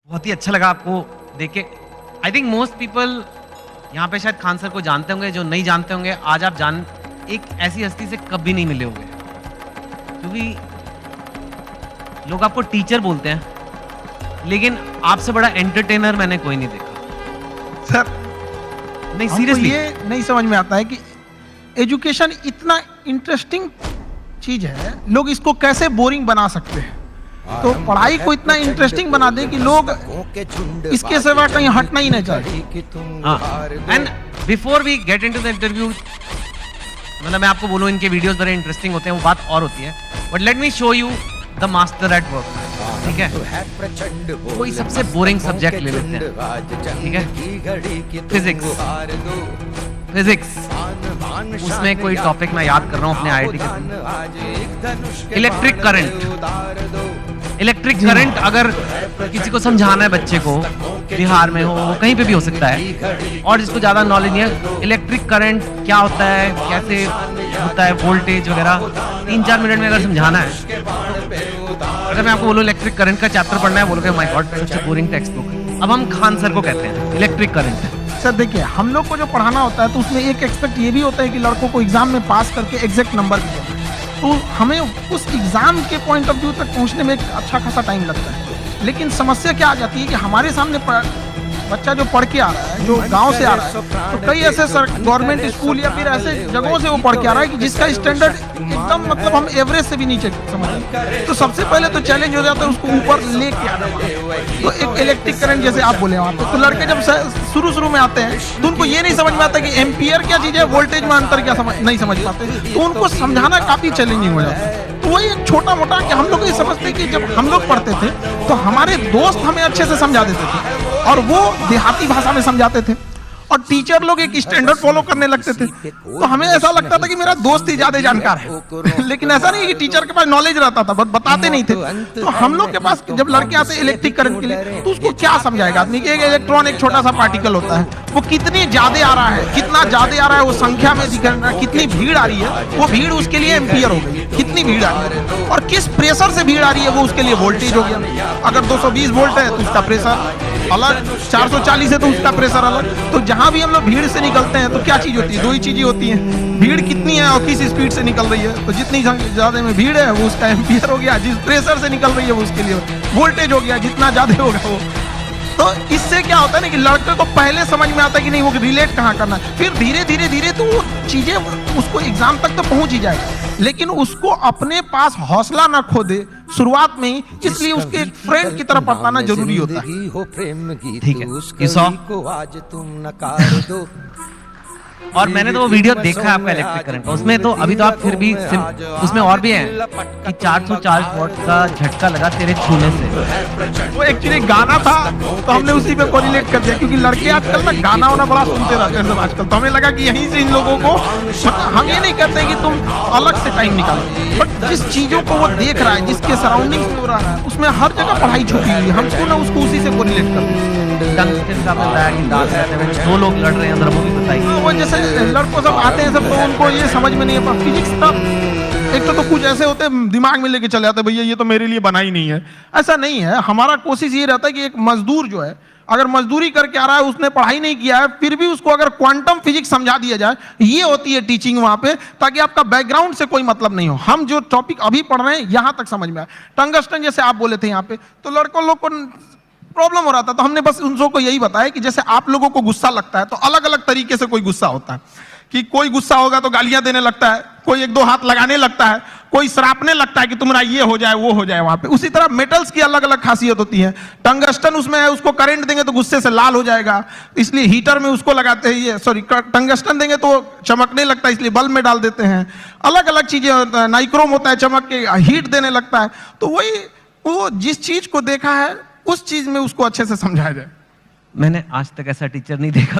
बहुत ही अच्छा लगा आपको देख के। आई थिंक मोस्ट पीपल यहाँ पे शायद खान सर को जानते होंगे, जो नहीं जानते होंगे आज आप जान एक ऐसी हस्ती से कभी नहीं मिले होंगे, क्योंकि लोग आपको टीचर बोलते हैं, लेकिन आपसे बड़ा एंटरटेनर मैंने कोई नहीं देखा सर। नहीं हमको सीरियसली, ये नहीं समझ में आता है कि एजुकेशन इतना इंटरेस्टिंग चीज है, लोग इसको कैसे बोरिंग बना सकते हैं। तो पढ़ाई को इतना इंटरेस्टिंग बना दे कि लोग इसके सिवा कहीं हटना ही नहीं चाहते। And before we get into the interview, मतलब मैं आपको बोलूं इनके वीडियोस बड़े इंटरेस्टिंग होते हैं, वो बात और होती है, but let me show you the master at work. ठीक है, कोई सबसे बोरिंग सब्जेक्ट ले लेते हैं, ठीक है, फिजिक्स। उसमें कोई टॉपिक मैं याद कर रहा हूं अपने आईआईटी के, इलेक्ट्रिक करंट अगर किसी को समझाना है बच्चे को, बिहार में हो, वो कहीं पे भी हो सकता है, और जिसको ज्यादा नॉलेज नहीं है, इलेक्ट्रिक करंट क्या होता है, कैसे होता है, वोल्टेज वगैरह 3-4 मिनट में अगर समझाना है, अगर मैं आपको बोलूं इलेक्ट्रिक करंट का चैप्टर पढ़ना है, बोलोगे माय गॉड सबसे बोरिंग टेक्स्ट बुक। अब हम खान सर को कहते हैं इलेक्ट्रिक करंट। सर देखिए, हम लोग को जो पढ़ाना होता है तो उसमें एक एक्सपेक्ट ये भी होता है कि लड़कों को एग्जाम में पास करके एग्जैक्ट नंबर भी देना है। तो हमें उस एग्जाम के पॉइंट ऑफ व्यू तक पहुंचने में एक अच्छा खासा टाइम लगता है। लेकिन समस्या क्या आ जाती है कि हमारे सामने बच्चा जो पढ़ के आ रहा है, जो गांव से आ रहा है, तो कई ऐसे सर गवर्नमेंट स्कूल या फिर ऐसे जगहों से वो पढ़ के आ रहा है कि जिसका स्टैंडर्ड एकदम मतलब हम एवरेज से भी नीचे समझें। तो सबसे पहले तो चैलेंज हो जाता है उसको ऊपर लेके आना। तो एक इलेक्ट्रिक करंट जैसे आप बोले वहाँ पे, तो लड़के जब शुरू में आते हैं तो उनको ये नहीं समझ में आता कि एम्पियर क्या चीज़ है, वोल्टेज में अंतर क्या नहीं समझ पाते, तो उनको समझाना काफ़ी चैलेंजिंग हो जाता है। तो वही एक छोटा मोटा कि हम लोग ये समझते कि जब हम लोग पढ़ते थे तो हमारे दोस्त हमें अच्छे से समझा देते थे और वो देहाती भाषा में समझाते थे, और टीचर लोग एक स्टैंडर्ड फॉलो करने लगते थे। तो हमें ऐसा लगता था कि मेरा दोस्त ही ज्यादा जानकार है, लेकिन ऐसा नहीं कि टीचर के पास नॉलेज रहता था, बस बताते नहीं थे। तो हम लोग के पास जब लड़के आते इलेक्ट्रिक करंट के लिए, तो उसको क्या समझाएगा आदमी कि एक इलेक्ट्रॉन एक छोटा सा पार्टिकल होता है, वो कितनी ज्यादा आ रहा है, कितना ज्यादा आ रहा है, वो संख्या में दिख रहा है, कितनी भीड़ आ रही है, वो भीड़ उसके लिए एम्पियर हो गई, कितनी भीड़ आ रही है, और किस प्रेशर से भीड़ आ रही है वो उसके लिए वोल्टेज हो गया। अगर 220 वोल्ट है तो उसका प्रेशर अलग, 440 है तो उसका प्रेशर अलग। तो जहां भी हम लोग भीड़ से निकलते हैं तो क्या चीज होती है, दो ही चीजें होती हैं, भीड़ कितनी है और किस स्पीड से निकल रही है। तो जितनी ज्यादा में भीड़ है वो उसका एम्पियर हो गया, जिस प्रेशर से निकल रही है वो उसके लिए वोल्टेज हो गया, जितना ज्यादा होगा वो। तो इससे क्या होता है ना कि लड़के को पहले समझ में आता है कि नहीं वो रिलेट कहाँ करना है, फिर धीरे धीरे तो वो चीजें उसको एग्जाम तक तो पहुंच ही जाएगा, लेकिन उसको अपने पास हौसला ना खो दे शुरुआत में ही, इसलिए उसके एक फ्रेंड की तरह पढ़ाना जरूरी होता है। ठीक है, you saw? और मैंने तो वो वीडियो देखा है आपका इलेक्ट्रिक करंट का, उसमें तो अभी तो आप फिर भी उसमें और भी है कि 440 वॉट का झटका लगा तेरे छूने से। वो एक्चुअली गाना था तो हमने उसी पे कोरिलेट कर दिया, क्योंकि लड़के आजकल ना गाना वाना बड़ा सुनते रहते हैं सब आजकल, तो हमें लगा कि यहीं से इन लोगों को, हम ये नहीं कहते कि तुम अलग से टाइम निकालो, बट जिस चीजों को वो देख रहा है, जिसके सराउंडिंग्स में हो रहा है, उसमें हर जगह पढ़ाई छुपी हुई है, हमको ना उसको उसी से कोरिलेट कर दिया। टंगस्टन का बताया कि दांत रहते हैं, 2 लोग लड़ रहे हैं अंदर, वो भी बताइए। वो जैसे लड़कों सब आते हैं सब, तो उनको ये समझ में नहीं है फिजिक्स का। एक तो कुछ ऐसे होते हैं दिमाग में लेके चले आते हैं, भैया ये तो मेरे लिए बना ही नहीं है। ऐसा नहीं है, हमारा कोशिश ये रहता है कि एक मजदूर जो है अगर मजदूरी करके आ रहा है, उसने पढ़ाई नहीं किया है, फिर भी उसको अगर क्वांटम फिजिक्स समझा दिया जाए, ये होती है टीचिंग वहां पे, ताकि आपका बैकग्राउंड से कोई मतलब नहीं हो, हम जो टॉपिक अभी पढ़ रहे हैं यहां तक समझ में आए। टंगस्टन जैसे आप बोले थे यहाँ पे, तो लड़कों लोग को प्रॉब्लम हो रहा था, तो हमने बस उन सबको यही बताया कि जैसे आप लोगों को गुस्सा लगता है तो अलग अलग तरीके से कोई गुस्सा होता है, कि कोई गुस्सा होगा तो गालियां देने लगता है, कोई 1-2 हाथ लगाने लगता है, कोई सरापने लगता है कि तुम्हारा ये हो जाए वो हो जाए वहां पे। उसी तरह मेटल्स की अलग अलग खासियत होती है। टंगस्टन उसमें है, उसको करंट देंगे तो गुस्से से लाल हो जाएगा, इसलिए हीटर में उसको लगाते हैं, ये सॉरी टंगस्टन देंगे तो चमकने लगता है, इसलिए बल्ब में डाल देते हैं। अलग अलग चीजें, नाइक्रोम होता है, चमक के हीट देने लगता है। तो वही वो जिस चीज को देखा है उस चीज में उसको अच्छे से समझाया जाए। मैंने आज तक ऐसा टीचर नहीं देखा।